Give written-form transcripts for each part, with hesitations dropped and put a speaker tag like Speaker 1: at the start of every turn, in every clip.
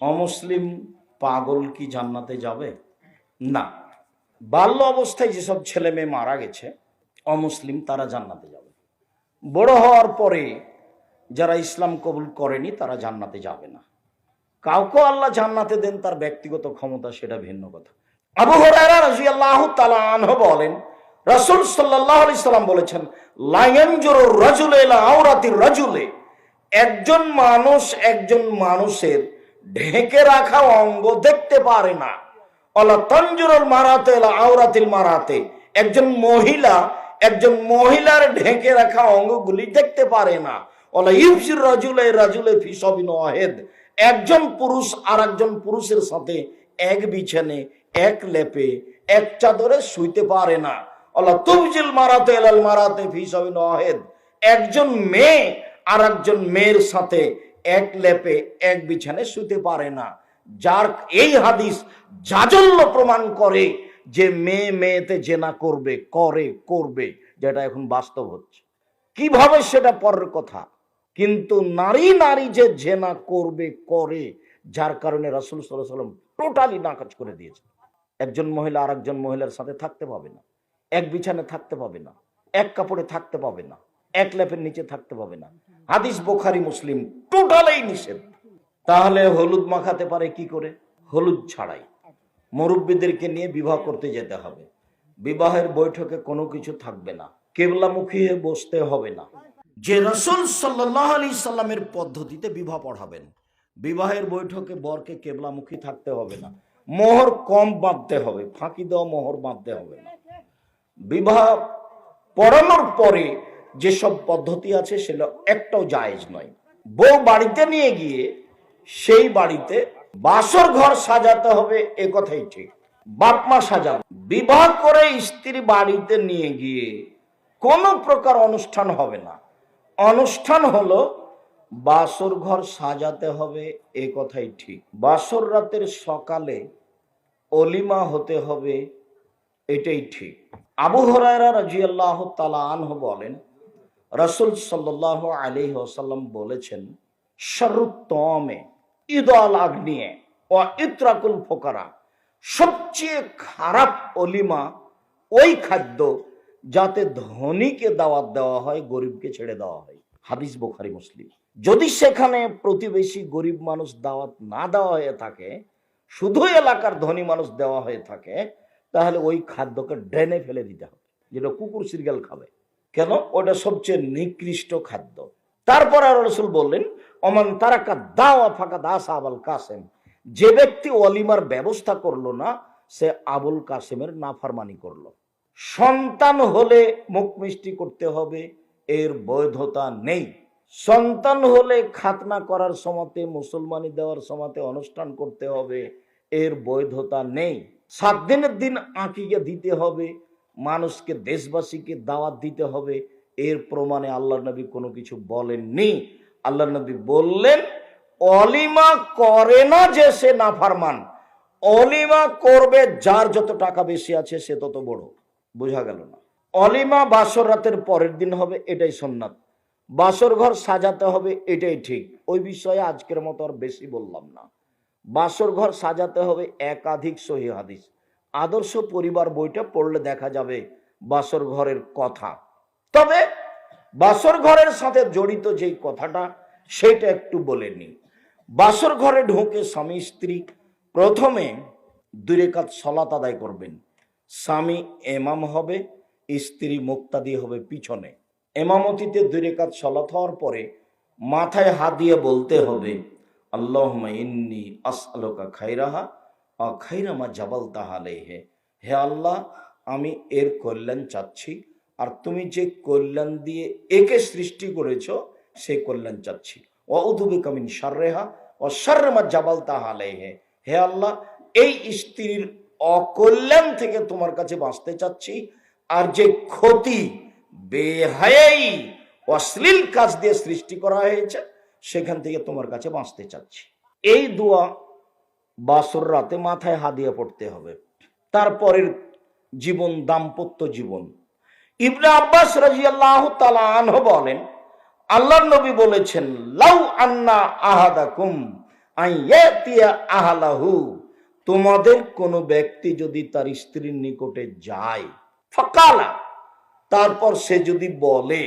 Speaker 1: অমুসলিম পাগল কি জান্নাতে যাবে? না। বাল্য অবস্থায় যেসব ছেলে মেয়ে মারা গেছে অমুসলিম, তারা জান্নাতে যাবে। বড় হওয়ার পরে যারা ইসলাম কবুল করেনি তারা জান্নাতে যাবে না। কাউকে আল্লাহ জান্নাতে দেন, তার ব্যক্তিগত ক্ষমতা, সেটা ভিন্ন কথা। আবু হুরায়রা রাদিয়াল্লাহু তাআলা আনহু বলেন, রাসূল সাল্লাল্লাহু আলাইহি সাল্লাম বলেছেন, লা ইয়ানজুরু রাজুলু ইলা আওরাতির রাজুলি, একজন মানুষ একজন মানুষের ঢেকে রাখা অঙ্গ দেখতে পারে না। ওয়ালা তানজুরুল মারাতু ইলা আওরাতিল মারাতে, একজন মহিলা একজন মহিলার ঢেকে রাখা অঙ্গগুলি দেখতে পারে না। ওয়ালা ইউফসির রাজুলে রাজুলে ফি সাবিন ওয়াহিদ, একজন পুরুষ আর একজন পুরুষের সাথে এক বিছানে এক লেপে এক চাদরে শুইতে পারে না। আল্লাহ তুবজিল মারাতে ইলাল মারাতে ফি সাবিন ওয়াহিদ, একজন মেয়ে আর একজন মেয়ের সাথে এক লেপে এক বিছানে শুতে পারে না। যার এই হাদিস জাজল্য প্রমাণ করে যে মেয়ে মেয়েতে জেনা করবে, যেটা এখন বাস্তব হচ্ছে। কিভাবে সেটা পরের কথা, কিন্তু নারী নারী যে জেনা করে, যার কারণে রাসূল সাল্লাল্লাহু আলাইহি ওয়াসাল্লাম টোটালি নাকচ করে দিয়েছে। একজন মহিলা আর একজন মহিলার সাথে থাকতে পাবে না, এক বিছানে থাকতে পাবে না, এক কাপড়ে থাকতে পাবে না, এক লেপের নিচে থাকতে পাবে না। হাদিস বুখারী মুসলিম, টোটালি নিষেধ। তাহলে হলুদ মাখাতে পারে কি করে? হলুদ ছাড়াই। মুরব্বীদেরকে নিয়ে বিবাহ করতে যেতে হবে, বিবাহের বৈঠকে কোনো কিছু থাকবে না, কেবলামুখী হয়ে বসতে হবে না। যে রাসূল সাল্লাল্লাহু আলাইহি সাল্লামের পদ্ধতিতে বিবাহ পড়াবেন, বিবাহের বৈঠকে বরকে কেবলামুখী থাকতে হবে না, মোহর কম বাঁধতে হবে, ফাঁকি দেওয়া মোহর বাঁধতে হবে না। বিবাহ পড়ানোর পরে যেসব পদ্ধতি আছে সেটা একটাও জায়েজ নয়। বউ বাড়িতে নিয়ে গিয়ে সেই বাড়িতে বাসর ঘর সাজাতে হবে, এ কথাই ঠিক। বাপ মা সাজাবে। বিবাহ করে স্ত্রী বাড়িতে নিয়ে গিয়ে কোনো প্রকার অনুষ্ঠান হবে না। অনুষ্ঠান হলো বাসর ঘর সাজাতে হবে, এ কথাই ঠিক। বাসর রাতের সকালে অলিমা হতে হবে, এটাই ঠিক। আবু হুরায়রা রাদিয়াল্লাহু তাআলা আনহু বলেন, রাসূল সাল্লাল্লাহু আলাইহি ওয়াসাল্লাম বলেছেন, শাররুত তাআমে ইদাল আগনিয়ে ওয়া ইতরাকুল ফুকারা, সবচেয়ে খারাপ অলিমা ওই খাদ্য যাতে ধনীকে দাওয়াত দেওয়া হয়, গরিবকে ছেড়ে দেওয়া হয়। হাদিস বুখারী মুসলিম। যদি সেখানে প্রতিবেশী গরিব মানুষ দাওয়াত না দেওয়া হয়ে থাকে, শুধু এলাকার ধনী মানুষ দেওয়া হয়ে থাকে, তাহলে ওই খাদ্যকে ড্রেনে ফেলে দিতে হবে, যেটা কুকুর সিরগাল খাবে। কেন? ওটা সবচেয়ে নিকৃষ্ট খাদ্য। তারপর আর রাসূল বললেন, ওমান তারাকা দাওয়া ফাকাদ আসা আবুল কাসেম, যে ব্যক্তি ওয়ালিমার ব্যবস্থা করলো না, সে আবুল কাসেমের নাফরমানি করলো। সন্তান হলে মুখ মিষ্টি করতে হবে, এর বৈধতা নেই। সন্তান হলে খাতনা করার সময়তে, মুসলমানি দেওয়ার সময়তে অনুষ্ঠান করতে হবে, এর বৈধতা নেই। 7 দিনের দিন আকিকা দিতে হবে, মানুষকে দেশবাসীকে দাওয়াত দিতে হবে, এর প্রমাণে আল্লাহর নবী কোনো কিছু বলেননি। আল্লাহর নবী বললেন, অলিমা করে না যে সে নাফরমান, অলিমা করবে যার যত টাকা বেশি আছে সে তত বড়। বোঝা গেল না? অলিমা বাসর রাতের পরের দিন হবে, এটাই সুন্নাত। বাসর ঘর সাজাতে হবে, এটাই ঠিক। ওই বিষয়ে আজকের মতো আর বেশি বললাম না। বাসর ঘর সাজাতে হবে, একাধিক সহিহ হাদিস। আদর্শ পরিবার বইটা পড়লে দেখা যাবে বাসর ঘরের কথা। তবে বাসর ঘরের সাথে জড়িত যেই কথাটা, সেটা একটু বলে নিই। বাসর ঘরে ঢুকে স্বামী স্ত্রী প্রথমে 2 রাকাত সালাত আদায় করবেন। স্বামী ইমাম হবে, স্ত্রী মুক্তাদি হবে পিছনে। ইমামতিতে 2 রাকাত সালাত হওয়ার পরে মাথায় হাত দিয়ে বলতে হবে, আল্লাহুম্মা ইন্নী আসআলুকা খায়রাহা ওয়া খায়রা মা জাবালতাহা আলাইহি, হে আল্লাহ, আমি এর কল্যাণ চাচ্ছি, আর তুমি যে কল্যাণ দিয়ে একে সৃষ্টি করেছো সেই কল্যাণ চাচ্ছি। ওয়া আউযু বিকা মিন শাররিহা ওয়া শাররি মা জাবালতাহা আলাইহি, হে আল্লাহ, এই স্ত্রীর অকল্যাণ থেকে তোমার কাছে বাঁচতে চাচ্ছি, আর যে ক্ষতি, বেহায়াই, অশ্লীল কাজ দিয়ে সৃষ্টি করা হয়েছে সেখান থেকে তোমার কাছে বাঁচতে চাচ্ছি। এই দোয়া বাসর রাতে মাথায় হাত দিয়ে পড়তে হবে। তারপরের জীবন দাম্পত্য জীবন। ইবনে আব্বাস রাদিয়াল্লাহু তাআলা আনহু বলেন, আল্লাহর নবী বলেছেন, লাউ আন্না আহাদাকুম আইয়াতিয়া আহলাহু, তোমাদের কোন ব্যক্তি যদি তার স্ত্রীর নিকটে যায়, ফাকালা, তারপর সে যদি বলে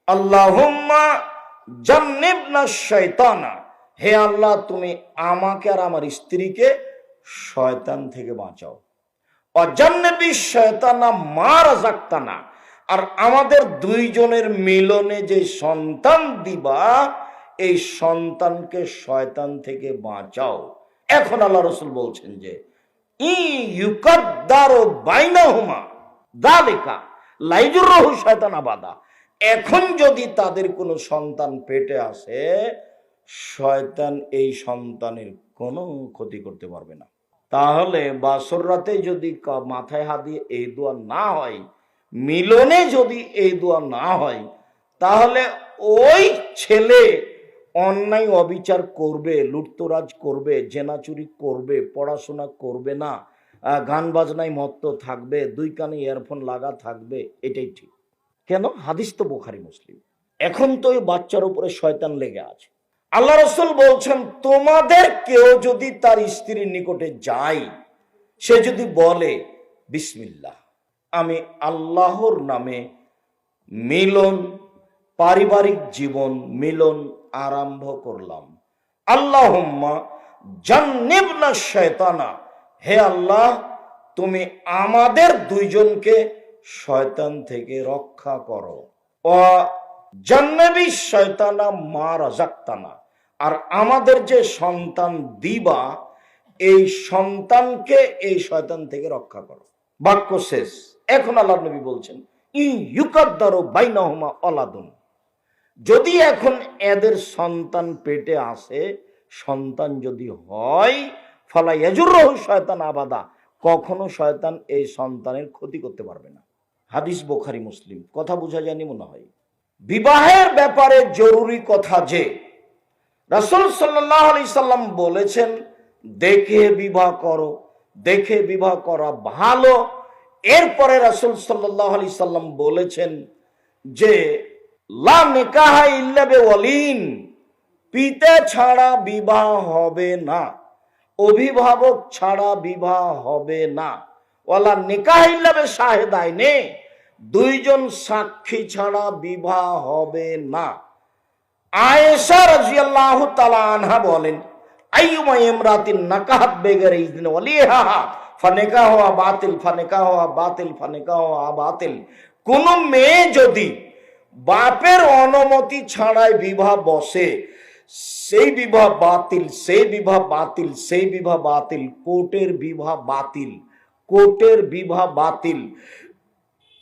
Speaker 1: আল্লাহুম্মা জান্নিবনা শাইতানা, হে আল্লাহ তুমি আমাকে আর আমার স্ত্রীকে শয়তান থেকে বাঁচাও, অজান্নিবি শয়তানা মা রাযাকতানা, আর আমাদের দুইজনের মিলনে যে সন্তান দিবা এই সন্তানকে শয়তান থেকে বাঁচাও। এখন আল্লাহ রাসূল বলছেন যে ই ইউকাদ্দারু বাইনাহুমা যালিকা লাইজুরহু শয়তান আবাদা, এখন যদি তাদের কোনো সন্তান পেটে আসে, শয়তান এই সন্তানের কোনো ক্ষতি করতে পারবে না। তাহলে বাসর রাতে যদি মাথায় হাত দিয়ে এই দোয়া না হয়, মিলনে যদি এই দোয়া না হয়, তাহলে ওই ছেলে অন্যায় অবিচার করবে, লুটতরাজ করবে, জেনাচুরি করবে, পড়াশোনা করবে না, গান বাজনায় মত্ত থাকবে, দুই কানে ইয়ারফোন লাগা থাকবে, এটাই ঠিক। কেন? হাদিস তো বুখারী মুসলিম। এখন তো ওই বাচ্চার উপরে শয়তান লেগে আছে। আল্লাহ রাসূল বলছেন তোমাদের কেউ যদি তার স্ত্রীর নিকটে যায়, সে যদি বলে বিসমিল্লাহ, আমি আল্লাহর নামে মিলন, পারিবারিক জীবন মিলন আরম্ভ করলাম, আল্লাহুম্মা জান্নিবনা শাইতানা, হে আল্লাহ তুমি আমাদের দুইজনকে শয়তান থেকে রক্ষা করো, ও জান্নাবি শয়তানা মা রাযাকতানা, আর আমাদের যে সন্তান দিবা এই সন্তানকে এই শয়তান থেকে রক্ষা করো। বাক্য শেষ। এখন আল্লাহর নবী বলছেন ই ইউকাদ্দারু বাইনাহুমা ওলাদুন, যদি এখন এদের সন্তান পেটে আসে, সন্তান যদি হয়, ফালা ইয়াজুরহু শয়তান আবাদা, কখনো শয়তান এই সন্তানের ক্ষতি করতে পারবে না। হাদিস বুখারী মুসলিম। কথা বোঝা যায়নি মনে হয়? বিবাহের ব্যাপারে জরুরি কথা যে রাসূল সাল্লাল্লাহু আলাইহি সাল্লাম বলেছেন দেখে বিবাহ করো, দেখে বিবাহ করা ভালো। এরপরে রাসূল সাল্লাল্লাহু আলাইহি সাল্লাম বলেছেন যে লা নিকাহা ইল্লা বিওয়ালিন, পিতা ছাড়া বিবাহ হবে না, অভিভাবক ছাড়া বিবাহ হবে না, ওয়ালা নিকাহা ইল্লা বিশাহিদাইনে, দুইজন সাক্ষী ছাড়া বিবাহ হবে না। আয়েশা রাদিয়াল্লাহু তাআলা আনহা বলেন আইয়ুমা ইমরাতিন নাকাহাত বিগাইরি ইযনিন ওয়ালিহা ফানিকাহুহা বাতিল ফানিকাহুহা বাতিল ফানিকাহুহা বাতিল, কোন মেয়ে যদি বাপের অনুমতি ছাড়াই বিবাহ বসে, সেই বিবাহ বাতিল, সেই বিবাহ বাতিল, সেই বিবাহ বাতিল, কোর্টের বিবাহ বাতিল, কোর্টের বিবাহ বাতিল,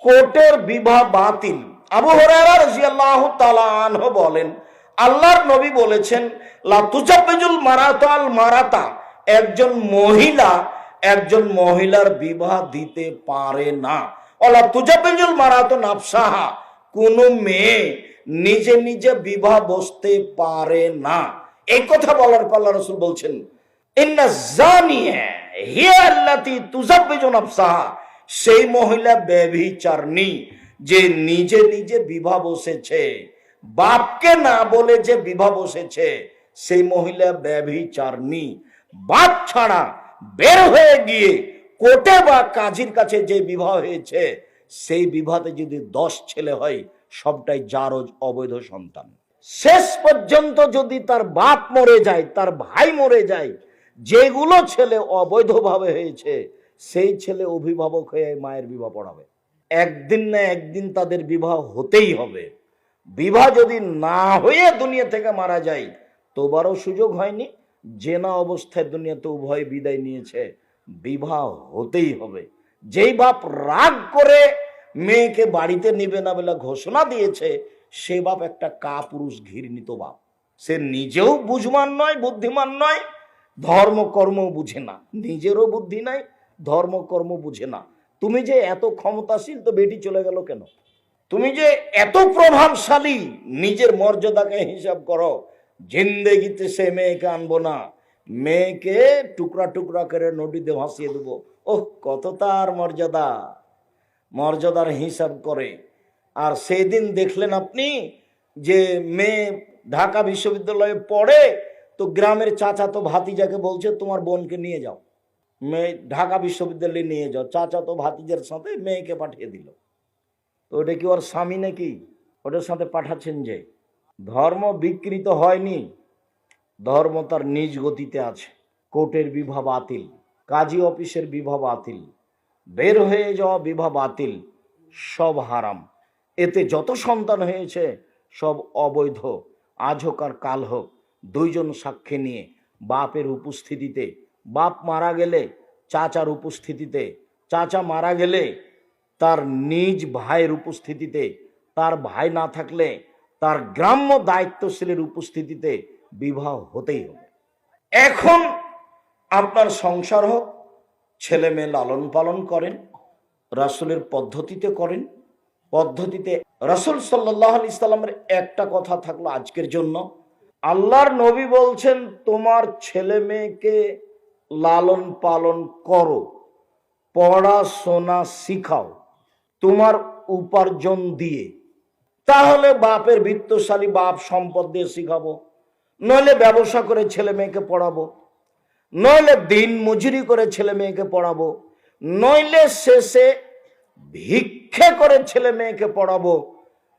Speaker 1: কোর্টের বিবাহ বাতিল। আবু হুরায়রা রাদিয়াল্লাহু তাআলা আনহু বলেন আল্লাহর নবী বলেছেন লা তুজাব্বিজুল মারাতু আল মারাতা, একজন মহিলা একজন মহিলার বিবাহ দিতে পারে না, ওয়ালা তুজাব্বিজুল মারাতু নাফসাহা, কোন মেয়ে নিজে নিজে বিবাহ বসতে পারে না। এই কথা বলার পর আল্লাহ রাসূল বলছেন ইন্না জানিয়া হিয়া আল্লাতী তুজাব্বিজু নাফসাহা, সেই মহিলা ব্যভিচারিণী যে নিজে নিজে বিবাহ বসেছে, বাপকে না বলে যে বিবাহ বসেছে, সেই মহিলা ব্যভিচারিণী। বাপ ছাড়া বের হয়ে গিয়ে কোর্টে বা কাজীর কাছে যে বিবাহ হয়েছে, সেই বিবাহে যদি 10 ছেলে হয়, সবটাই জারজ অবৈধ সন্তান। শেষ পর্যন্ত যদি তার বাপ মরে যায়, তার ভাই মরে যায়, যেগুলো ছেলে অবৈধভাবে হয়েছে, সেই ছেলে অভিভাবক হয়ে মায়ের বিবাহ পড়াবে। একদিন না একদিন তাদের বিবাহ হতেই হবে। বিবাহ যদি না হয়ে দুনিয়া থেকে মারা যায়, তোবারও সুযোগ হয়নি, জেনা অবস্থায় দুনিয়াতে উভয় বিদায় নিয়েছে, বিবাহ হতেই হবে। যেই বাপ রাগ করে মেয়েকে বাড়িতে নিবে না বলে ঘোষণা দিয়েছে, সে বাপ একটা কাপুরুষ ঘৃণিত বাপ। সে নিজেও বুঝমান নয়, বুদ্ধিমান নয়, ধর্মকর্ম বুঝে না, নিজেরও বুদ্ধি নাই, ধর্মকর্ম বুঝে না। তুমি যে এত ক্ষমতাশীল, তো বেটি চলে গেল কেন? তুমি যে এত প্রভাবশালী, নিজের মর্যাদাকে হিসাব করো। জিন্দেগিতে সে মেয়েকে আনবো না, মেয়েকে টুকরা টুকরা করে নদীতে ভাসিয়ে দেবো। ওহ, কত তার মর্যাদা, মর্যাদার হিসাব করে। আর সেই দিন দেখলেন আপনি যে মেয়ে ঢাকা বিশ্ববিদ্যালয়ে পড়ে, তো গ্রামের চাচা তো ভাতিজাকে বলছে তোমার বোনকে নিয়ে যাও, মেয়ে ঢাকা বিশ্ববিদ্যালয়ে নিয়ে যাও। চাচা তো ভাতিজার সাথে মেয়েকে পাঠিয়ে দিল। তো ওটা কি ওর স্বামী নাকি ওটার সাথে পাঠাচ্ছেন? যে ধর্ম বিকৃত হয়নি, ধর্ম তার নিজ গতিতে আছে। কোর্টের বিবাহ বাতিল, কাজী অফিসের বিবাহ বাতিল, বের হয়ে যাওয়া বিবাহ বাতিল, সব হারাম। এতে যত সন্তান হয়েছে সব অবৈধ। আজ হোক আর কাল হোক, দুইজন সাক্ষী নিয়ে বাপের উপস্থিতিতে, বাপ মারা গেলে চাচার উপস্থিতিতে, চাচা মারা গেলে তার নিজ ভাইয়ের উপস্থিতিতে, তার ভাই না থাকলে তার গ্রাম্য দায়িত্বশীলের উপস্থিতিতে বিবাহ হতেই হবে। এখন আপনার সংসার হোক, ছেলে মেয়ে লালন পালন করেন, রাসূলের পদ্ধতিতে করেন। পদ্ধতিতে রাসূল সাল্লাল্লাহু আলাইহি সাল্লামের একটা কথা থাকলো আজকের জন্য, আল্লাহর নবী বলছেন তোমার ছেলে মেয়েকে লালন পালন করো, পড়াশোনা শিখাও তোমার উপার্জন দিয়ে। তাহলে বাপের বিত্তশালী বাপ সম্পদ দিয়ে শিখাবো, নইলে ব্যবসা করে ছেলে মেয়েকে পড়াবো, নইলে দিন মজুরি করে ছেলে মেয়েকে পড়াবো, নইলে শেষে ভিক্ষে করে ছেলে মেয়েকে পড়াবো।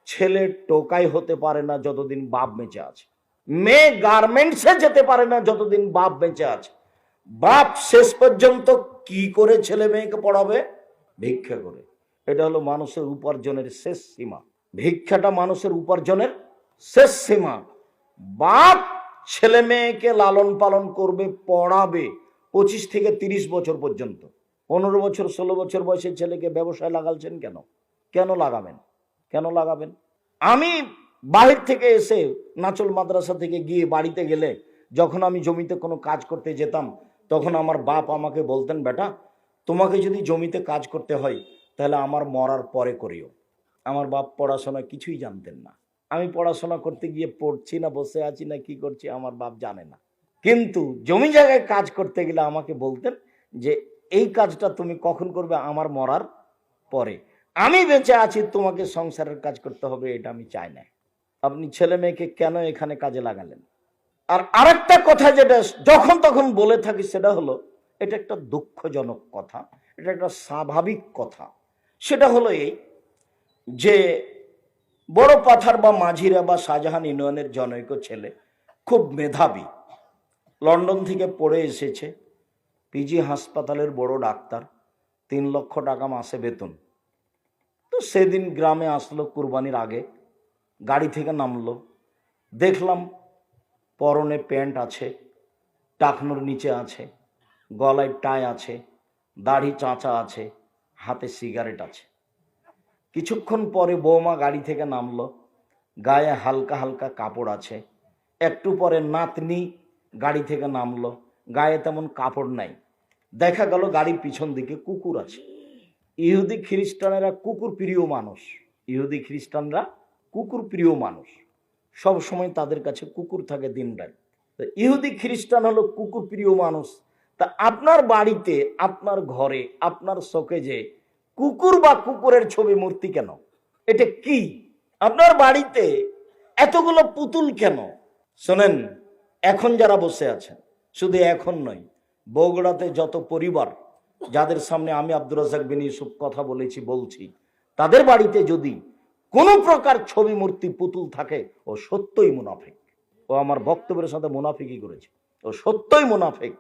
Speaker 1: ছেলে টোকাই হতে পারে না যতদিন বাপ বেঁচে আছে, মেয়ে গার্মেন্টসে যেতে পারে না যতদিন বাপ বেঁচে আছে। বাপ শেষ পর্যন্ত কি করে ছেলে মেয়েকে পড়াবে? ভিক্ষা করে। এটা হলো মানুষের উপার্জনের শেষ সীমা। ভিক্ষাটা মানুষের উপার্জনের শেষ সীমা। বাপ ছেলে মেয়েকে লালন পালন করবে, পড়াবে 25 থেকে 30 বছর পর্যন্ত। 15 বছর 16 বছর বয়সের ছেলেকে ব্যবসায় লাগালছেন কেন? কেন লাগাবেন? কেন লাগাবেন? আমি বাহির থেকে এসে নাচল মাদ্রাসা থেকে গিয়ে বাড়িতে গেলে, যখন আমি জমিতে কোনো কাজ করতে যেতাম, তখন আমার বাপ আমাকে বলতেন, বেটা তোমাকে যদি জমিতে কাজ করতে হয় তাহলে আমার মরার পরে করিও। আমার বাপ পড়াশোনা কিছুই জানতেন না। আমি পড়াশোনা করতে গিয়ে পড়ছি না বসে আছি না কি করছি আমার বাপ জানে না, কিন্তু জমি জায়গায় কাজ করতে গেলে আমাকে বলতেন যে এই কাজটা তুমি কখন করবে? আমার মরার পরে। আমি বেঁচে আছি, তোমাকে সংসারের কাজ করতে হবে, এটা আমি চাই না। আপনি ছেলে মেয়েকে কেন এখানে কাজে লাগালেন? আর আরেকটা কথা যেটা যখন তখন বলে থাকি, সেটা হলো, এটা একটা দুঃখজনক কথা, এটা একটা স্বাভাবিক কথা। সেটা হলো এই যে বড় পাথার বা মাঝিরা বা শাহজাহান ইউনিয়নের জনৈক ছেলে, খুব মেধাবী, লন্ডন থেকে পড়ে এসেছে, পিজি হাসপাতালের বড় ডাক্তার, 3 লক্ষ টাকা মাসে বেতন। তো সেদিন গ্রামে আসলো কুরবানির আগে, গাড়ি থেকে নামলো, দেখলাম পরনে প্যান্ট আছে, টাকনোর নিচে আছে, গলায় টাই আছে, দাড়ি চাঁচা আছে, হাতে সিগারেট আছে। কিছুক্ষণ পরে বৌমা গাড়ি থেকে নামলো, গায়ে হালকা হালকা কাপড় আছে। একটু পরে নাতনি গাড়ি থেকে নামলো, গায়ে তেমন কাপড় নাই। দেখা গেল গাড়ির পিছন দিকে কুকুর আছে। ইহুদি খ্রিস্টানেরা কুকুর প্রিয় মানুষ, ইহুদি খ্রিস্টানরা কুকুর প্রিয় মানুষ, সব সময় তাদের কাছে কুকুর থাকে দিন রাত। ইহুদি খ্রিস্টান হলো কুকুর প্রিয় মানুষ। তা আপনার বাড়িতে, আপনার ঘরে, আপনার শোকেজে কুকুর বা কুকুরের ছবি মূর্তি কেন? এটা কি? আপনার বাড়িতে এতগুলো পুতুল কেন? শোনেন, এখন যারা বসে আছেন, শুধু এখন নয়, বগুড়াতে যত পরিবার যাদের সামনে আমি আব্দুর রাজ্জাক বিন ইউসুফ কথা বলছি, তাদের বাড়িতে যদি কোনো প্রকার ছবি মূর্তি পুতুল থাকে, ও সত্যই মুনাফিক। ও আমার বক্তব্যের সাথে মুনাফিকই করেছে, ও সত্যই মুনাফিক।